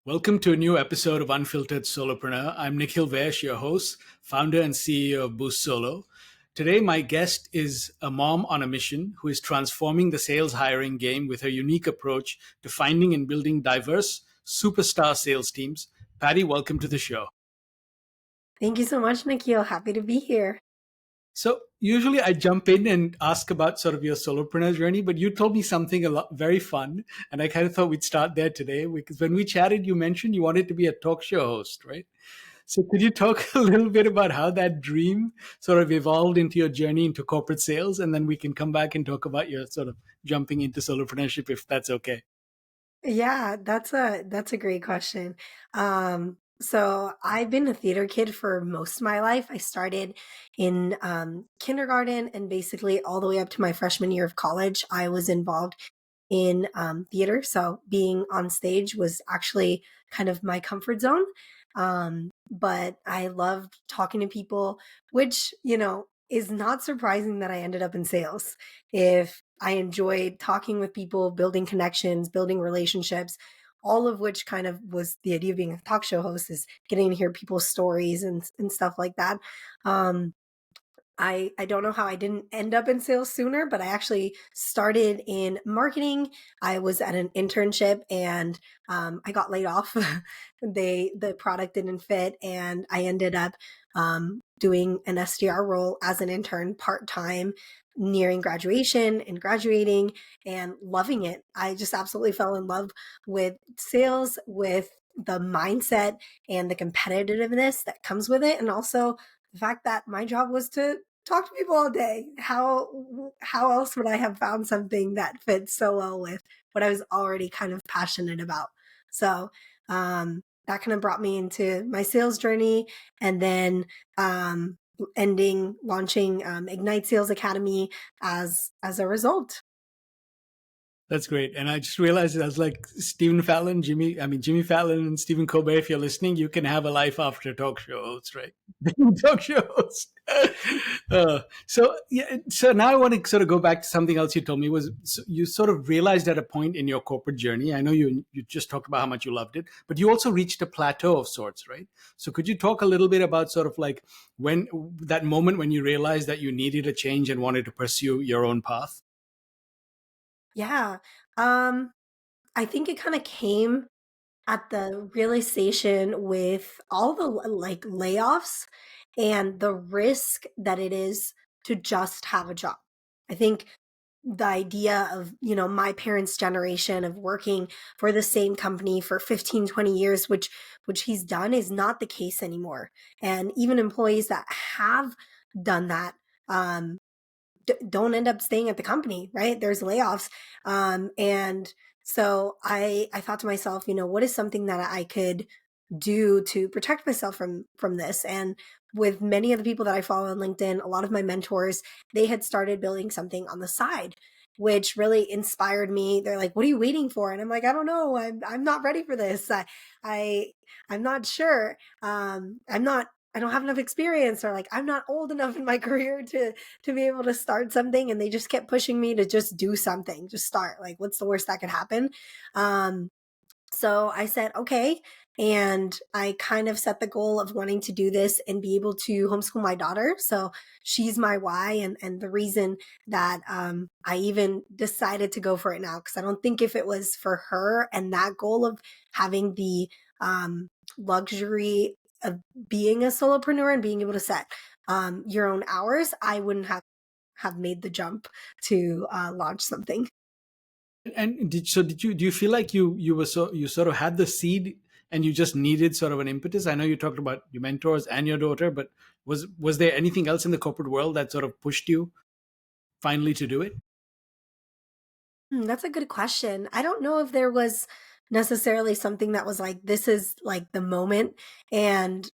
Welcome to a new episode of Unfiltered Solopreneur. I'm Nikhil Vaish, your host, founder and CEO of BoostSolo. Today, my guest is a mom on a mission who is transforming the sales hiring game with her unique approach to finding and building diverse superstar sales teams. Paty, welcome to the show. Thank you so much, Nikhil. Happy to be here. So usually I jump in and ask about sort of your solopreneur journey, but you told me something very fun. And I kind of thought we'd start there today because when we chatted, you mentioned you wanted to be a talk show host, right? So could you talk a little bit about how that dream sort of evolved into your journey into corporate sales? And then we can come back and talk about your sort of jumping into solopreneurship, if that's okay. Yeah, that's a great question. So I've been a theater kid for most of my life. I started in kindergarten, and basically all the way up to my freshman year of college, I was involved in theater. So being on stage was actually kind of my comfort zone. But I loved talking to people, which, is not surprising that I ended up in sales. If I enjoyed talking with people, building connections, building relationships, all of which kind of was the idea of being a talk show host, is getting to hear people's stories and stuff like that. Um, I don't know how I didn't end up in sales sooner, but I actually started in marketing. I was at an internship and I got laid off. The product didn't fit, and I ended up doing an SDR role as an intern part-time, nearing graduation and graduating and loving it. I just absolutely fell in love with sales, with the mindset and the competitiveness that comes with it, and also the fact that my job was to talk to people all day. How else would I have found something that fits so well with what I was already kind of passionate about? So that kind of brought me into my sales journey, and then launching Ignite Sales Academy as a result. That's great. And I just realized I was like Stephen Fallon, Jimmy Fallon and Stephen Colbert, if you're listening, you can have a life after talk show host, right? Talk show host. So now I want to sort of go back to something else you told me was you sort of realized at a point in your corporate journey. I know you just talked about how much you loved it, but you also reached a plateau of sorts, right? So could you talk a little bit about sort of like when that moment when you realized that you needed a change and wanted to pursue your own path? Yeah. I think it kind of came at the realization with all the like layoffs and the risk that it is to just have a job. I think the idea of, my parents' generation of working for the same company for 15, 20 years, which he's done, is not the case anymore. And even employees that have done that, don't end up staying at the company, right? There's layoffs. And so I thought to myself, what is something that I could do to protect myself from this? And with many of the people that I follow on LinkedIn, a lot of my mentors, they had started building something on the side, which really inspired me. They're like, "What are you waiting for?" And I'm like, "I don't know. I'm not ready for this. I'm not sure. I don't have enough experience, or like I'm not old enough in my career to be able to start something." And they just kept pushing me to just do something, just start. Like, what's the worst that could happen? So I said, okay. And I kind of set the goal of wanting to do this and be able to homeschool my daughter. So she's my why, and the reason that I even decided to go for it now, because I don't think if it was for her and that goal of having the luxury of being a solopreneur and being able to set your own hours, I wouldn't have made the jump to launch something. And do you feel like you sort of had the seed and you just needed sort of an impetus? I know you talked about your mentors and your daughter, but was there anything else in the corporate world that sort of pushed you finally to do it? That's a good question. I don't know if there was necessarily something that was like, this is like the moment. And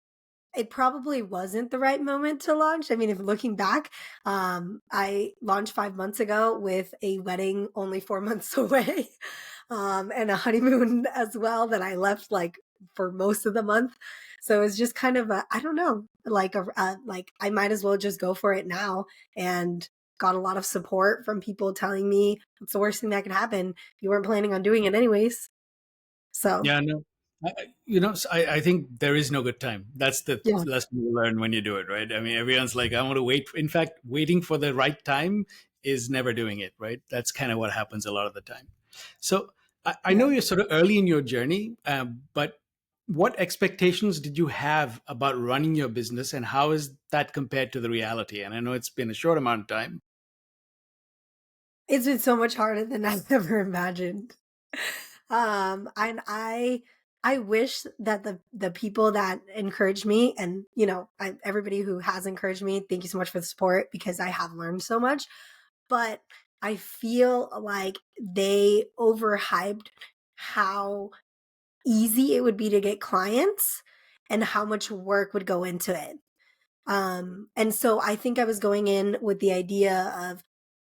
it probably wasn't the right moment to launch. I mean, if looking back, I launched 5 months ago with a wedding only 4 months away, and a honeymoon as well that I left like for most of the month. So it was just kind of I don't know, like like I might as well just go for it now and got a lot of support from people telling me it's the worst thing that could happen. You weren't planning on doing it anyways. So, Yeah, no. I think there is no good time. That's the yeah. lesson you learn when you do it, right? I mean, everyone's like, I want to wait. In fact, waiting for the right time is never doing it, right? That's kind of what happens a lot of the time. So I know Yeah. you're sort of early in your journey, but what expectations did you have about running your business, and how is that compared to the reality? And I know it's been a short amount of time. It's been so much harder than I ever imagined. And I wish that the people that encourage me, and everybody who has encouraged me, thank you so much for the support, because I have learned so much. But I feel like they overhyped how easy it would be to get clients and how much work would go into it. And so I think I was going in with the idea of,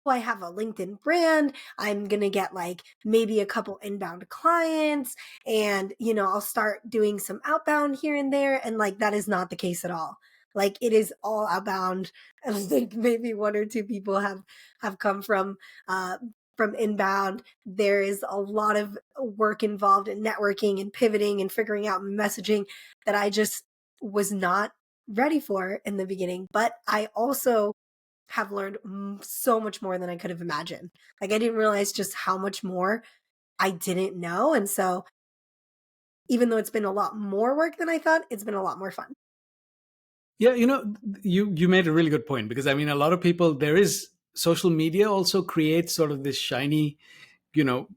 oh, I have a LinkedIn brand. I'm going to get like maybe a couple inbound clients, and, I'll start doing some outbound here and there. And like, that is not the case at all. Like, it is all outbound. I think maybe one or two people have come from inbound. There is a lot of work involved in networking and pivoting and figuring out messaging that I just was not ready for in the beginning. But I also have learned so much more than I could have imagined. Like, I didn't realize just how much more I didn't know. And so even though it's been a lot more work than I thought, it's been a lot more fun. Yeah, you made a really good point, because I mean, a lot of people, there is social media also creates sort of this shiny, you know,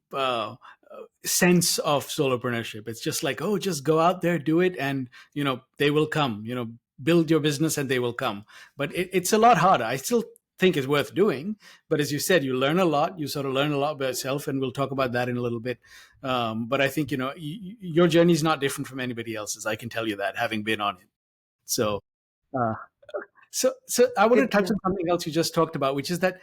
sense of solopreneurship. It's just like, oh, just go out there, do it, and they will come. Build your business and they will come. But it's a lot harder. I still think it's worth doing, but as you said, you learn a lot. You sort of learn a lot about yourself, and we'll talk about that in a little bit. But I think your journey is not different from anybody else's. I can tell you that, having been on it. So. Uh, so I want to Good to touch know. on something else you just talked about, which is that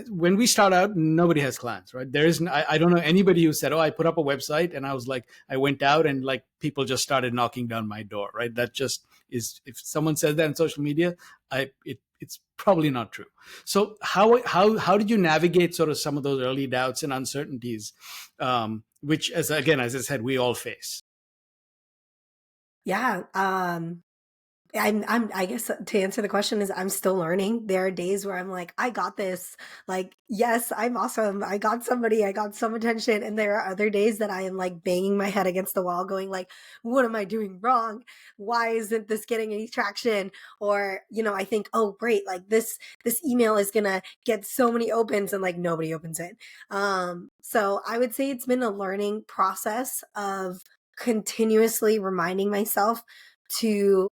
when we start out, nobody has clients, right? There isn't. I don't know anybody who said, "Oh, I put up a website and I was like, I went out and like people just started knocking down my door," right? That just is. If someone says that on social media, it's probably not true. So how did you navigate sort of some of those early doubts and uncertainties, which, as I said, we all face. Yeah. I guess to answer the question is I'm still learning. There are days where I'm like, I got this. Like, yes, I'm awesome. I got somebody, I got some attention. And there are other days that I am like banging my head against the wall going like, what am I doing wrong? Why isn't this getting any traction? Or, I think, oh, great. Like this email is going to get so many opens, and like nobody opens it. So I would say it's been a learning process of continuously reminding myself to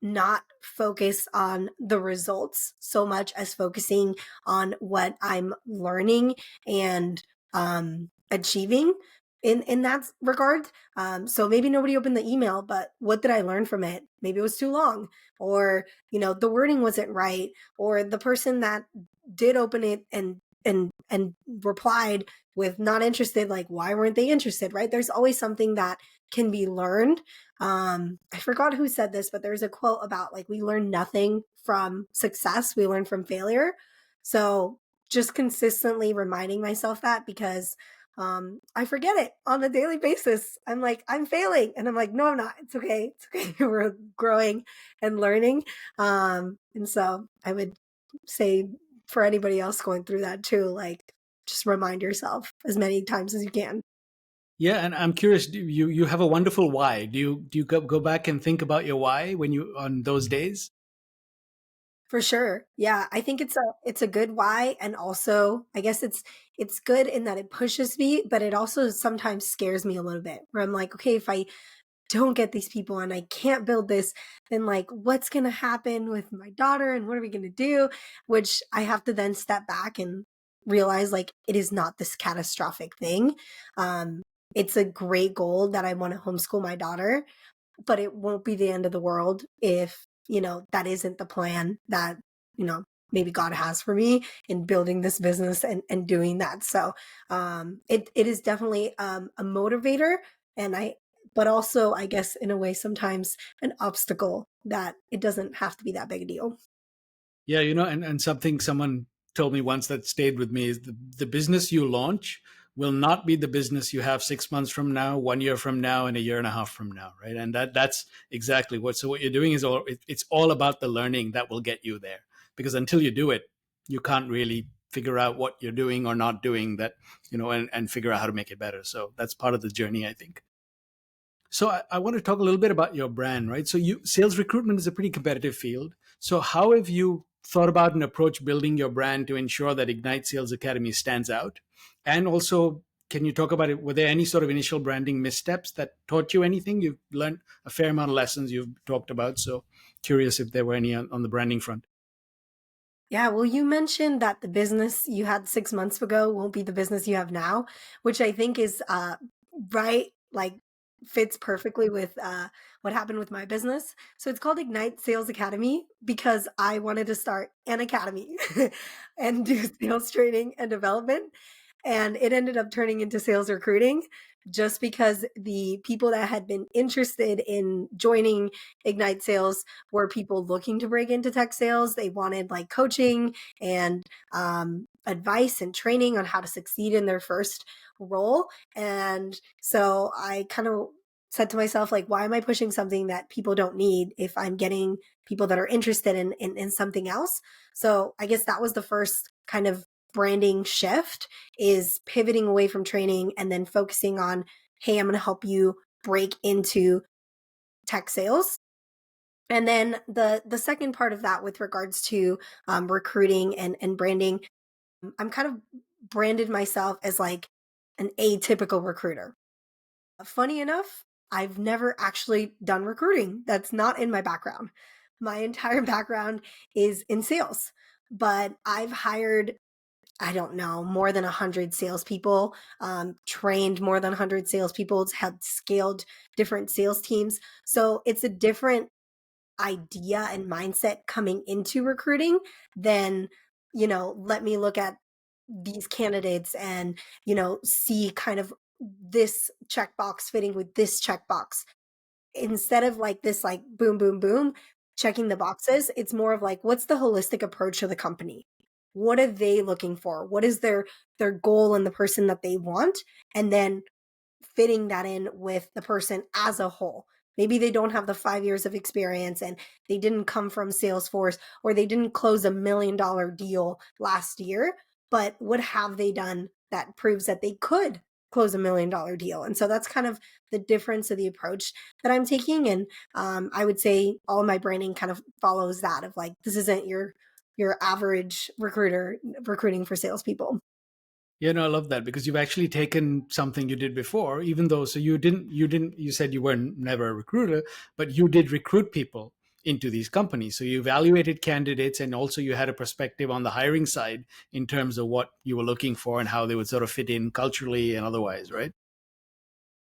not focus on the results so much as focusing on what I'm learning and achieving in that regard. So maybe nobody opened the email, but what did I learn from it? Maybe it was too long, or the wording wasn't right, or the person that did open it and replied with not interested, like, why weren't they interested, right? There's always something that can be learned. I forgot who said this, but there's a quote about like, we learn nothing from success, we learn from failure. So just consistently reminding myself that, because I forget it on a daily basis. I'm like, I'm failing, and I'm like, no, I'm not. It's okay. It's okay. We're growing and learning. And so I would say for anybody else going through that too, like, just remind yourself as many times as you can. Yeah, and I'm curious. You have a wonderful why? Do you go back and think about your why when you on those days? For sure. Yeah, I think it's a good why, and also I guess it's good in that it pushes me, but it also sometimes scares me a little bit. Where I'm like, okay, if I don't get these people and I can't build this, then like what's going to happen with my daughter and what are we going to do? Which I have to then step back and realize like it is not this catastrophic thing. Um it's a great goal that I want to homeschool my daughter, but it won't be the end of the world if, that isn't the plan that, you know, maybe God has for me in building this business and doing that. So it is definitely a motivator, and but also I guess in a way sometimes an obstacle that it doesn't have to be that big a deal. Yeah, and something someone told me once that stayed with me is the business you launch will not be the business you have 6 months from now, 1 year from now, and a year and a half from now, right? And that's exactly what. So what you're doing is it's all about the learning that will get you there. Because until you do it, you can't really figure out what you're doing or not doing that, and figure out how to make it better. So that's part of the journey, I think. So I want to talk a little bit about your brand, right? So sales recruitment is a pretty competitive field. So how have you thought about and approach building your brand to ensure that Ignite Sales Academy stands out? And also, can you talk about it? Were there any sort of initial branding missteps that taught you anything? You've learned a fair amount of lessons you've talked about. So curious if there were any on the branding front. Yeah, well, you mentioned that the business you had 6 months ago won't be the business you have now, which I think is right, like fits perfectly with what happened with my business. So it's called Ignite Sales Academy because I wanted to start an academy and do sales training and development. And it ended up turning into sales recruiting just because the people that had been interested in joining Ignite Sales were people looking to break into tech sales. They wanted like coaching and advice and training on how to succeed in their first role. And so I kind of said to myself, like, why am I pushing something that people don't need if I'm getting people that are interested in something else? So I guess that was the first kind of branding shift, is pivoting away from training and then focusing on, hey, I'm going to help you break into tech sales. And then the second part of that with regards to recruiting and branding, I'm kind of branded myself as like an atypical recruiter. Funny enough, I've never actually done recruiting. That's not in my background. My entire background is in sales, but I've hired, I don't know, more than 100 salespeople, trained more than 100 salespeople, have scaled different sales teams. So it's a different idea and mindset coming into recruiting than, let me look at these candidates and, see kind of this checkbox fitting with this checkbox. Instead of like this, like boom, boom, boom, checking the boxes, it's more of like, what's the holistic approach to the company? What are they looking for? What is their goal and the person that they want? And then fitting that in with the person as a whole. Maybe they don't have the 5 years of experience and they didn't come from Salesforce, or they didn't close $1 million deal last year, but what have they done that proves that they could close $1 million deal? And so that's kind of the difference of the approach that I'm taking. And I would say all of my branding kind of follows that, of like, this isn't your average recruiter recruiting for salespeople. Yeah, no, I love that because you've actually taken something you did before, even though so you said you were never a recruiter, but you did recruit people into these companies. So you evaluated candidates and also you had a perspective on the hiring side in terms of what you were looking for and how they would sort of fit in culturally and otherwise, right?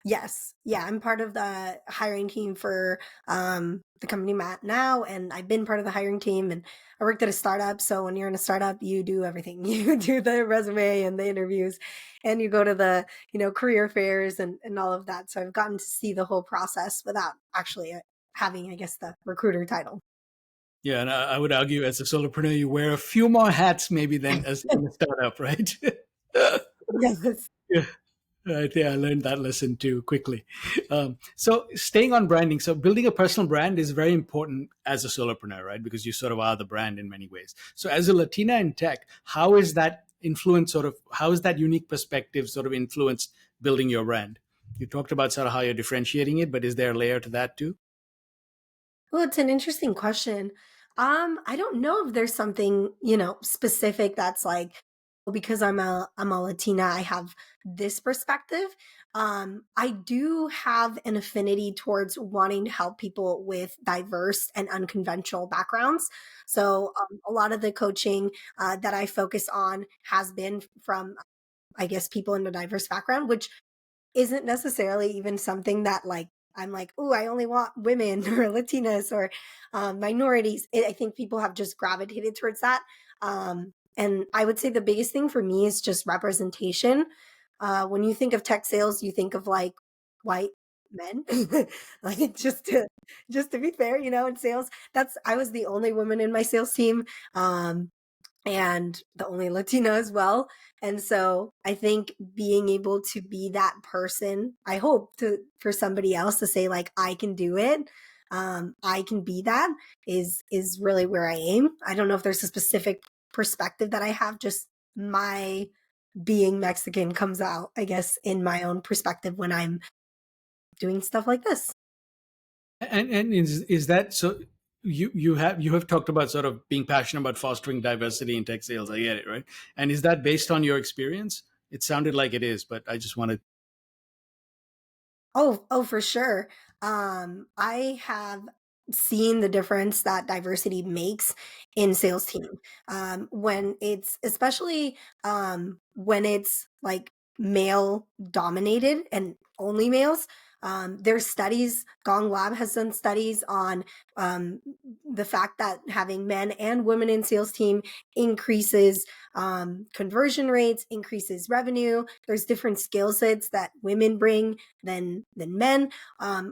Yes. Yeah, I'm part of the hiring team for the company I'm at now, and I've been part of the hiring team. And I worked at a startup. So when you're in a startup, you do everything. You do the resume and the interviews, and you go to the career fairs and all of that. So I've gotten to see the whole process without actually having, I guess, the recruiter title. Yeah, and I would argue as a solopreneur, you wear a few more hats maybe than as in a startup, right? Yes. Yeah. Right. Yeah, I learned that lesson too quickly. So, staying on branding, so building a personal brand is very important as a solopreneur, right? Because you sort of are the brand in many ways. So, as a Latina in tech, how is that influence how is that unique perspective sort of influenced building your brand? You talked about sort of how you're differentiating it, but is there a layer to that too? Well, it's an interesting question. I don't know if there's something, specific that's like, "Well, because I'm a Latina, I have this perspective." I do have an affinity towards wanting to help people with diverse and unconventional backgrounds. So a lot of the coaching that I focus on has been from, I guess, people in a diverse background, which isn't necessarily even something that like I'm like, oh, I only want women or Latinas or minorities. I think people have just gravitated towards that. And I would say the biggest thing for me is just representation. When you think of tech sales, you think of like white men. Like just to be fair, in sales, I was the only woman in my sales team. and the only Latina as well. And so I think being able to be that person, I hope to for somebody else to say like I can do it, I can be that is really where I aim. I don't know if there's a specific perspective that I have, just my being Mexican comes out, I guess, in my own perspective when I'm doing stuff like this. And is that so? You have talked about sort of being passionate about fostering diversity in tech sales. I get it, right? And is that based on your experience? It sounded like it is, but I just wanted. Oh, for sure. I have seen the difference that diversity makes in sales team. When it's especially when it's like male dominated and only males. There's studies, Gong Lab has done studies on um, the fact that having men and women in sales team increases conversion rates, increases revenue. There's different skill sets that women bring than men.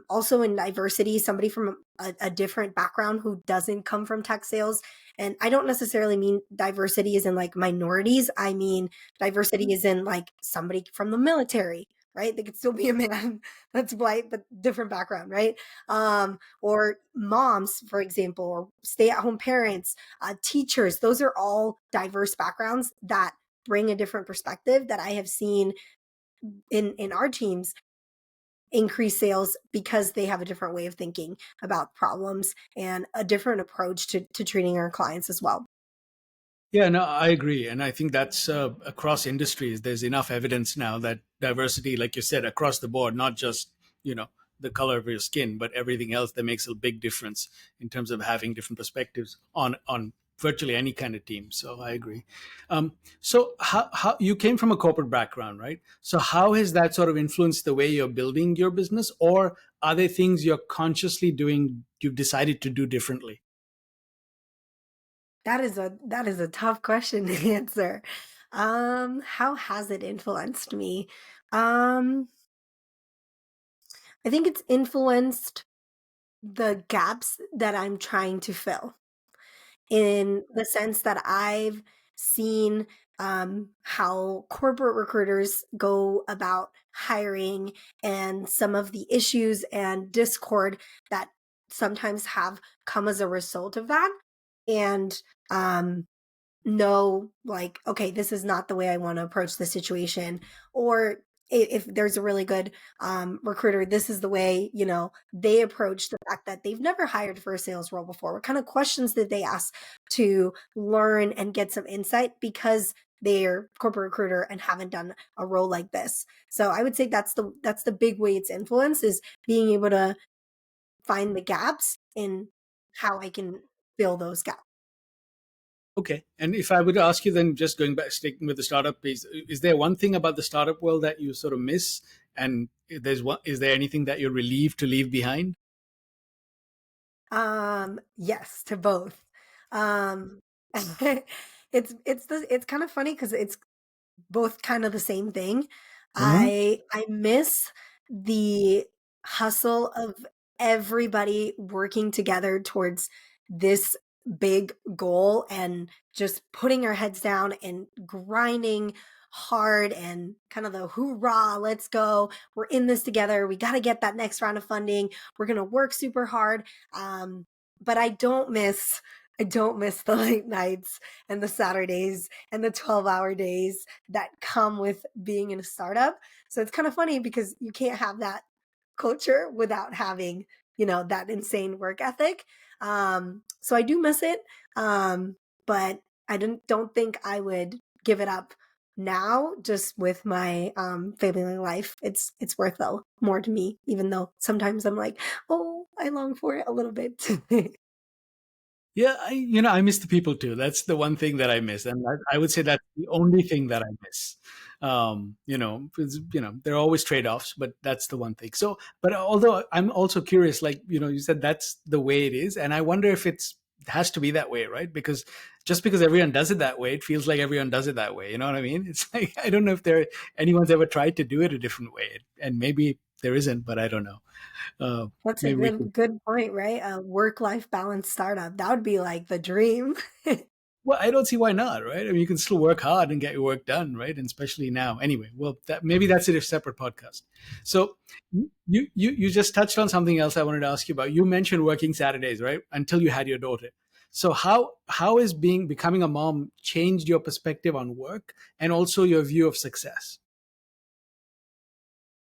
Also in diversity, somebody from a different background who doesn't come from tech sales. And I don't necessarily mean diversity is in like minorities. I mean diversity is in like somebody from the military, right? They could still be a man that's white, but different background, right? Or moms, for example, or stay-at-home parents, teachers. Those are all diverse backgrounds that bring a different perspective that I have seen in our teams increase sales because they have a different way of thinking about problems and a different approach to treating our clients as well. Yeah, no, I agree, and I think that's across industries. There's enough evidence now that diversity, like you said, across the board, not just you know the color of your skin, but everything else, that makes a big difference in terms of having different perspectives on virtually any kind of team. So I agree. So how you came from a corporate background, right? So how has that sort of influenced the way you're building your business, or are there things you're consciously doing, you've decided to do differently? That is a tough question to answer. How has it influenced me? Um, I think it's influenced the gaps that I'm trying to fill, in the sense that I've seen how corporate recruiters go about hiring and some of the issues and discord that sometimes have come as a result of that. And um, know like okay, this is not the way I want to approach the situation. Or if there's a really good recruiter, this is the way they approach the fact that they've never hired for a sales role before. What kind of questions did they ask to learn and get some insight because they're corporate recruiter and haven't done a role like this. So I would say that's the big way it's influence, is being able to find the gaps in how I can fill those gaps. Okay. And if I would ask you then, just going back, sticking with the startup piece, is there one thing about the startup world that you sort of miss? And is there anything that you're relieved to leave behind? Yes, to both. Um, it's kind of funny because it's both kind of the same thing. Hmm. I miss the hustle of everybody working together towards this big goal and just putting our heads down and grinding hard and kind of the hoorah, let's go. We're in this together. We got to get that next round of funding. We're going to work super hard. But I don't miss the late nights and the Saturdays and the 12-hour days that come with being in a startup. So it's kind of funny because you can't have that culture without having, that insane work ethic. So I do miss it. But I don't think I would give it up now, just with my family life. It's worth more to me, even though sometimes I'm like, oh, I long for it a little bit. Yeah, I miss the people too. That's the one thing that I miss, and I would say that's the only thing that I miss. 'Cause, there are always trade-offs, but that's the one thing. So, but although I'm also curious, like you said, that's the way it is, and I wonder if it has to be that way, right? Because just because everyone does it that way, it feels like everyone does it that way. You know what I mean? It's like I don't know if anyone's ever tried to do it a different way, and maybe there isn't, but I don't know. Uh, That's a maybe we could. good point, right? A work-life balance startup. That would be like the dream. Well, I don't see why not, right? I mean, you can still work hard and get your work done, right? And especially now. Anyway, well, that maybe that's a separate podcast. So you just touched on something else I wanted to ask you about. You mentioned working Saturdays, right? Until you had your daughter. So how is becoming a mom changed your perspective on work and also your view of success?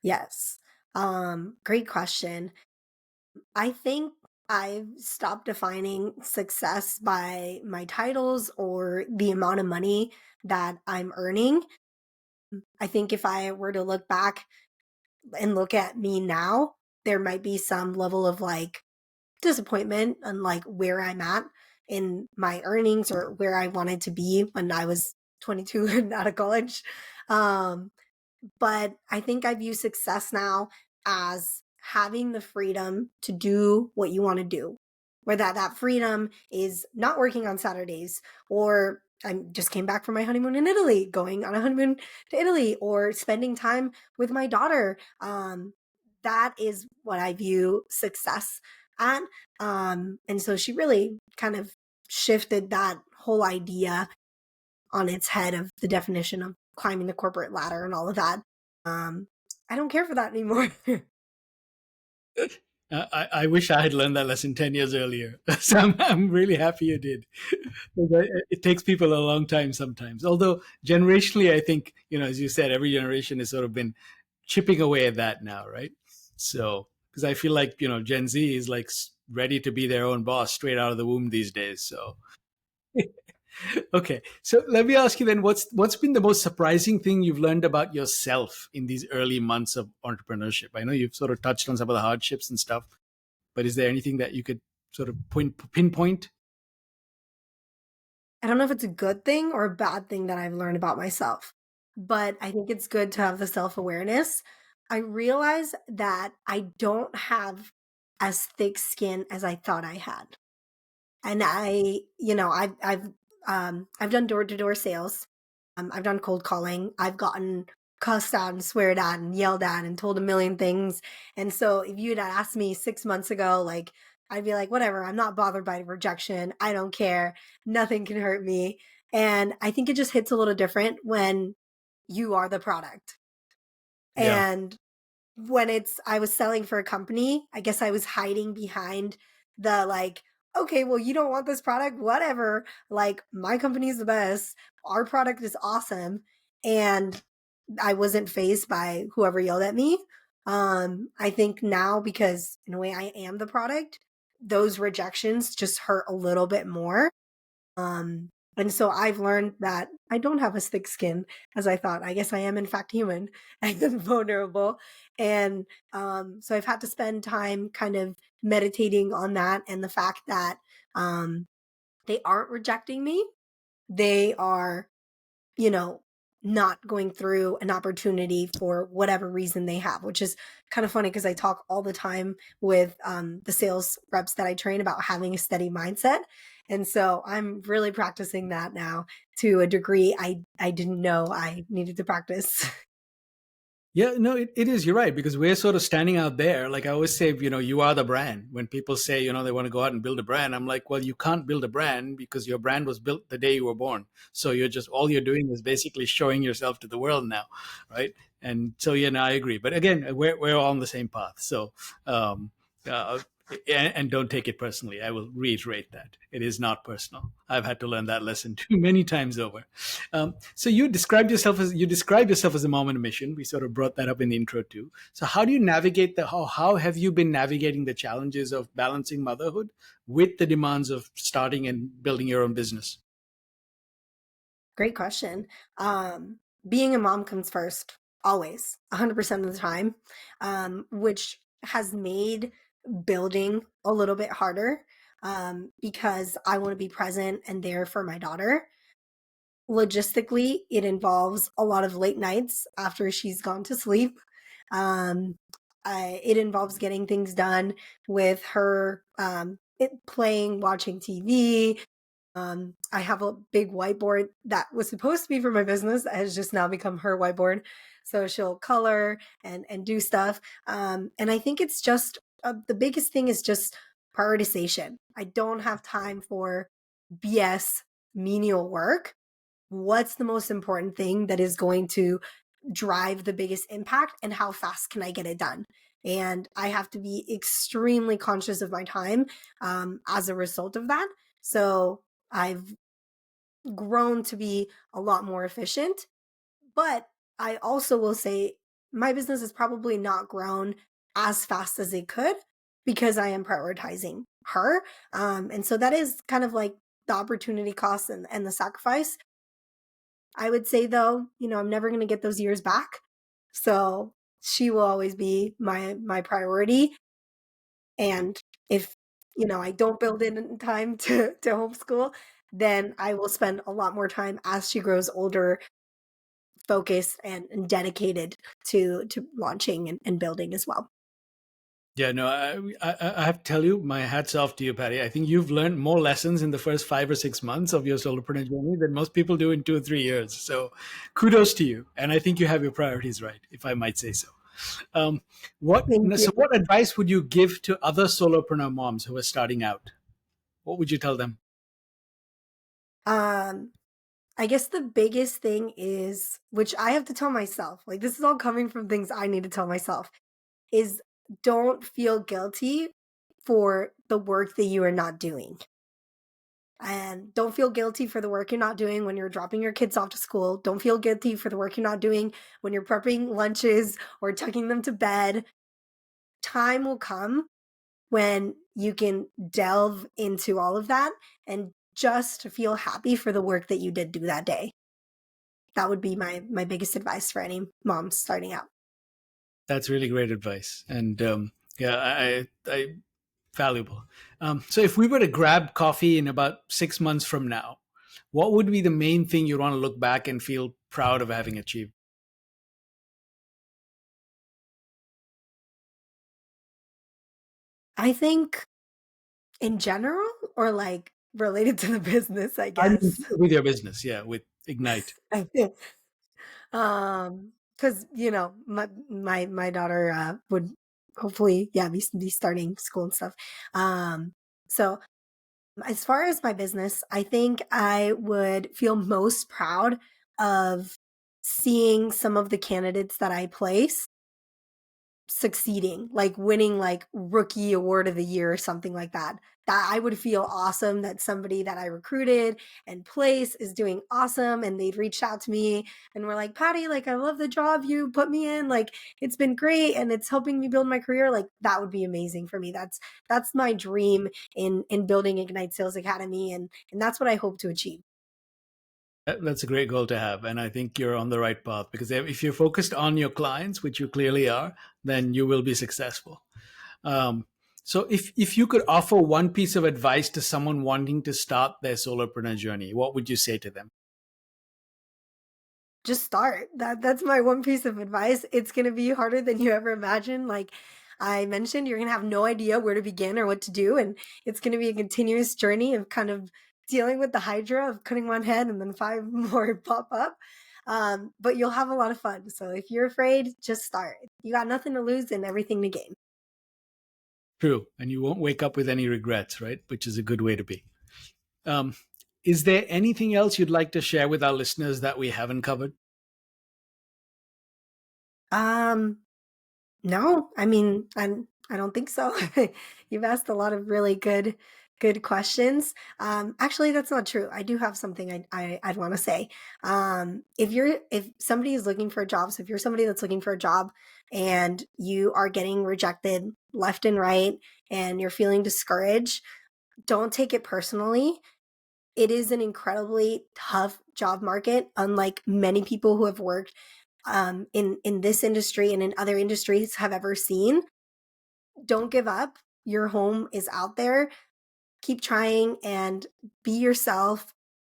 Yes. Great question. I think I've stopped defining success by my titles or the amount of money that I'm earning. I think if I were to look back and look at me now, there might be some level of like disappointment on like where I'm at in my earnings or where I wanted to be when I was 22 and out of college. Um, but I think I view success now as having the freedom to do what you want to do. Where that freedom is not working on Saturdays, or I just came back from my honeymoon in Italy, going on a honeymoon to Italy, or spending time with my daughter. That is what I view success at. And so she really kind of shifted that whole idea on its head of the definition of climbing the corporate ladder and all of that. Um, I don't care for that anymore. I wish I had learned that lesson 10 years earlier. So I'm really happy you did. It takes people a long time sometimes. Although generationally, I think, as you said, every generation has sort of been chipping away at that now, right? So, because I feel like, Gen Z is like ready to be their own boss straight out of the womb these days. So, okay. So let me ask you then, what's been the most surprising thing you've learned about yourself in these early months of entrepreneurship? I know you've sort of touched on some of the hardships and stuff, but is there anything that you could sort of pinpoint? I don't know if it's a good thing or a bad thing that I've learned about myself, but I think it's good to have the self awareness. I realize that I don't have as thick skin as I thought I had. And I've done door to door sales. I've done cold calling. I've gotten cussed at and sweared at and yelled at and told a million things. And so if you'd asked me 6 months ago, like I'd be like, whatever, I'm not bothered by rejection. I don't care. Nothing can hurt me. And I think it just hits a little different when you are the product. Yeah. And when I was selling for a company, I guess I was hiding behind the like, okay, well, you don't want this product, whatever. Like, my company is the best. Our product is awesome. And I wasn't fazed by whoever yelled at me. I think now, because in a way I am the product, those rejections just hurt a little bit more. Um, and so I've learned that I don't have as thick skin as I thought. I guess I am in fact human and vulnerable. And so I've had to spend time kind of meditating on that and the fact that um, they aren't rejecting me. They are, you know, not going through an opportunity for whatever reason they have, which is kind of funny because I talk all the time with the sales reps that I train about having a steady mindset. And so I'm really practicing that now to a degree I didn't know I needed to practice. Yeah, no, it is. You're right, because we're sort of standing out there. Like I always say, you are the brand. When people say, they want to go out and build a brand, I'm like, well, you can't build a brand because your brand was built the day you were born. So all you're doing is basically showing yourself to the world now, right? And so, yeah, no, I agree. But again, we're all on the same path. So, um, uh, and don't take it personally. I will reiterate that it is not personal. I've had to learn that lesson too many times over. So you describe yourself as a mom on a mission. We sort of brought that up in the intro too. So how do you navigate how have you been navigating the challenges of balancing motherhood with the demands of starting and building your own business? Great question. Being a mom comes first, always, 100% of the time, which has made building a little bit harder because I want to be present and there for my daughter. Logistically, it involves a lot of late nights after she's gone to sleep. Um, it involves getting things done with her playing, watching TV. I have a big whiteboard that was supposed to be for my business that has just now become her whiteboard. So she'll color and do stuff. And I think it's just the biggest thing is just prioritization. I don't have time for BS menial work, what's the most important thing that is going to drive the biggest impact, and how fast can I get it done? And I have to be extremely conscious of my time as a result of that. So I've grown to be a lot more efficient. But I also will say my business has probably not grown as fast as it could because I am prioritizing her. And so that is kind of like the opportunity cost and the sacrifice. I would say though, I'm never going to get those years back. So she will always be my priority. And if, I don't build in time to homeschool, then I will spend a lot more time as she grows older focused and dedicated to launching and building as well. Yeah, no, I have to tell you, my hat's off to you, Patty. I think you've learned more lessons in the first 5 or 6 months of your solopreneur journey than most people do in 2 or 3 years. So kudos to you. And I think you have your priorities right, if I might say so. Thank you. So what advice would you give to other solopreneur moms who are starting out? What would you tell them? Um, I guess the biggest thing is, which I have to tell myself, like this is all coming from things I need to tell myself, is don't feel guilty for the work that you are not doing. And don't feel guilty for the work you're not doing when you're dropping your kids off to school. Don't feel guilty for the work you're not doing when you're prepping lunches or tucking them to bed. Time will come when you can delve into all of that and just feel happy for the work that you did do that day. That would be my biggest advice for any moms starting out. That's really great advice. And yeah, I valuable. So if we were to grab coffee in about 6 months from now, what would be the main thing you'd want to look back and feel proud of having achieved? I think in general, or like related to the business, I I mean, guess. with your business, yeah, with Ignite. I think because my daughter would hopefully be starting school and stuff. So as far as my business, I think I would feel most proud of seeing some of the candidates that I place succeeding, like winning like rookie award of the year or something like that. That I would feel awesome that somebody that I recruited and place is doing awesome, and they've reached out to me and were like, Patty, like I love the job you put me in, like it's been great and it's helping me build my career. Like that would be amazing for me. That's my dream in building Ignite Sales Academy, and that's what I hope to achieve. That's a great goal to have. And I think you're on the right path because if you're focused on your clients, which you clearly are, then you will be successful. Um, so if you could offer one piece of advice to someone wanting to start their solopreneur journey, what would you say to them? Just start. That's my one piece of advice. It's going to be harder than you ever imagine. Like I mentioned, you're going to have no idea where to begin or what to do, and it's going to be a continuous journey of kind of dealing with the hydra of cutting one head and then five more pop up. But you'll have a lot of fun. So if you're afraid, just start. You got nothing to lose and everything to gain. True. And you won't wake up with any regrets, right? Which is a good way to be. Um, is there anything else you'd like to share with our listeners that we haven't covered? Um, No, I mean, I don't think so. You've asked a lot of really good questions. Actually, that's not true. I do have something I'd want to say. If somebody is looking for a job, so if you're somebody that's looking for a job and you are getting rejected left and right and you're feeling discouraged, don't take it personally. It is an incredibly tough job market, unlike many people who have worked in this industry and in other industries have ever seen. Don't give up. Your home is out there. Keep trying and be yourself.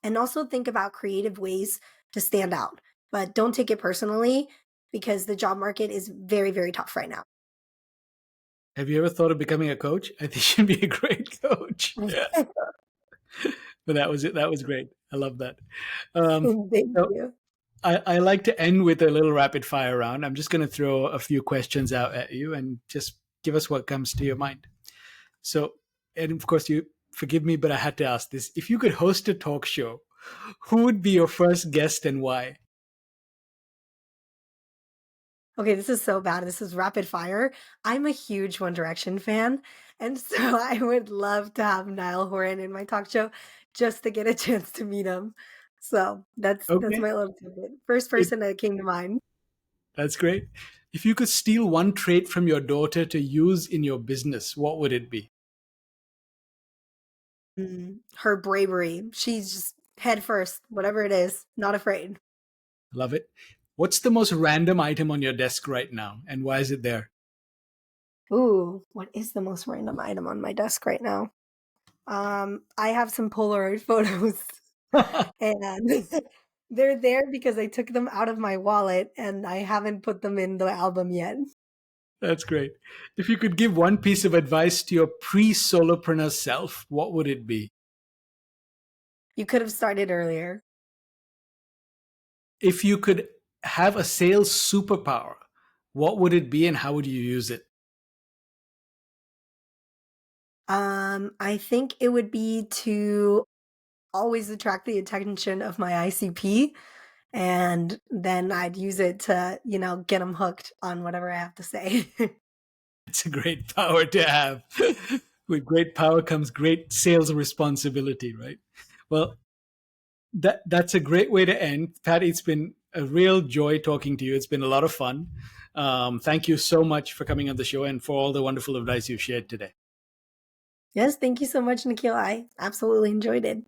And also think about creative ways to stand out. But don't take it personally because the job market is very, very tough right now. Have you ever thought of becoming a coach? I think you'd be a great coach. Yeah. But that was it. That was great. I love that. Thank So you. I like to end with a little rapid fire round. I'm just going to throw a few questions out at you and just give us what comes to your mind. So, and of course, forgive me, but I had to ask this. If you could host a talk show, who would be your first guest and why? Okay, this is so bad. This is rapid fire. I'm a huge One Direction fan, and so I would love to have Niall Horan in my talk show just to get a chance to meet him. So that's Okay. my little tidbit. First It, person that came to mind. that's great. If you could steal one trait from your daughter to use in your business, what would it be? Her bravery. She's just head first, whatever it is, not afraid. Love it. What's the most random item on your desk right now, and why is it there? Ooh, what is the most random item on my desk right now? I have some Polaroid photos and they're there because I took them out of my wallet and I haven't put them in the album yet. That's great. If you could give one piece of advice to your pre-solopreneur self, what would it be? You could have started earlier. If you could have a sales superpower, what would it be and how would you use it? I think it would be to always attract the attention of my ICP, and then I'd use it to, get them hooked on whatever I have to say. It's a great power to have. With great power comes great sales responsibility, right? Well, that's a great way to end. Patty, it's been a real joy talking to you. It's been a lot of fun. Thank you so much for coming on the show and for all the wonderful advice you've shared today. Yes, thank you so much, Nikhil. I absolutely enjoyed it.